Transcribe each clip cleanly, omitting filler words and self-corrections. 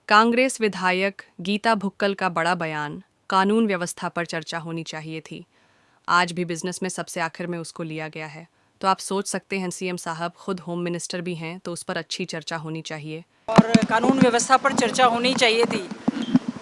कांग्रेस विधायक गीता भुक्कल का बड़ा बयान, कानून व्यवस्था पर चर्चा होनी चाहिए थी। आज भी बिजनेस में सबसे आखिर में उसको लिया गया है। तो आप सोच सकते हैं सीएम साहब खुद होम मिनिस्टर भी हैं, तो उस पर अच्छी चर्चा होनी चाहिए। और कानून व्यवस्था पर चर्चा होनी चाहिए थी।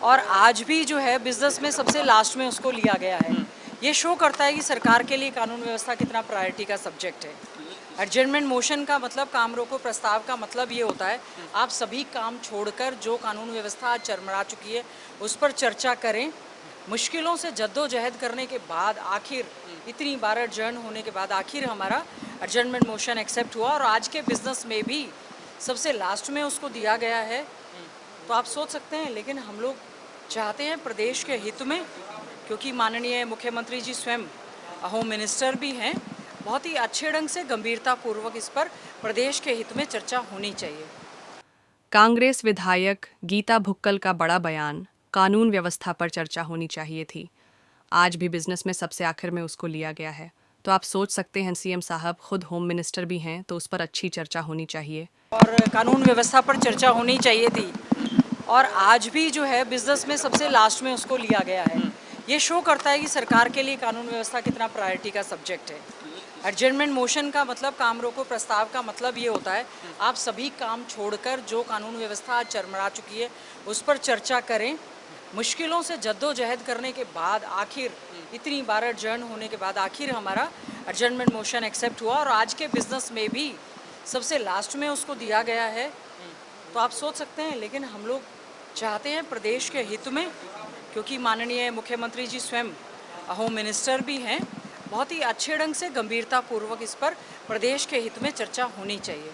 और आज भी जो है बिजनेस में सबसे लास्ट में उसको लिया गया है। ये शो करता है कि सरकार के लिए कानून व्यवस्था कितना प्रायोरिटी का सब्जेक्ट है। एडजर्नमेंट मोशन का मतलब, काम रोको प्रस्ताव का मतलब ये होता है आप सभी काम छोड़कर जो कानून व्यवस्था आज चरमरा चुकी है उस पर चर्चा करें। मुश्किलों से जद्दोजहद करने के बाद आखिर इतनी बार एडजर्न होने के बाद आखिर हमारा एडजर्नमेंट मोशन एक्सेप्ट हुआ और आज के बिजनेस में भी सबसे लास्ट में उसको दिया गया है। तो आप सोच सकते हैं, लेकिन हम लोग चाहते हैं प्रदेश के हित में, क्योंकि माननीय मुख्यमंत्री जी स्वयं होम मिनिस्टर भी हैं, बहुत ही अच्छे ढंग से गंभीरता पूर्वक इस पर प्रदेश के हित में चर्चा होनी चाहिए। कांग्रेस विधायक गीता भुक्कल का बड़ा बयान, कानून व्यवस्था पर चर्चा होनी चाहिए थी। आज भी बिजनेस में सबसे आखिर में उसको लिया गया है। तो आप सोच सकते हैं सीएम साहब खुद होम मिनिस्टर भी हैं, तो उस पर अच्छी चर्चा होनी चाहिए। और कानून व्यवस्था पर चर्चा होनी चाहिए थी। और आज भी जो है बिजनेस में सबसे लास्ट में उसको लिया गया है। ये शो करता है कि सरकार के लिए कानून व्यवस्था कितना प्रायोरिटी का सब्जेक्ट है। एडजर्नमेंट मोशन का मतलब, काम रोको प्रस्ताव का मतलब ये होता है आप सभी काम छोड़कर जो कानून व्यवस्था आज चरमरा चुकी है उस पर चर्चा करें। मुश्किलों से जद्दोजहद करने के बाद आखिर इतनी बार एडजर्न होने के बाद आखिर हमारा एडजर्नमेंट मोशन एक्सेप्ट हुआ और आज के बिजनेस में भी सबसे लास्ट में उसको दिया गया है। तो आप सोच सकते हैं, लेकिन हम लोग चाहते हैं प्रदेश के हित में, क्योंकि माननीय मुख्यमंत्री जी स्वयं होम मिनिस्टर भी हैं, बहुत ही अच्छे ढंग से गंभीरता पूर्वक इस पर प्रदेश के हित में चर्चा होनी चाहिए।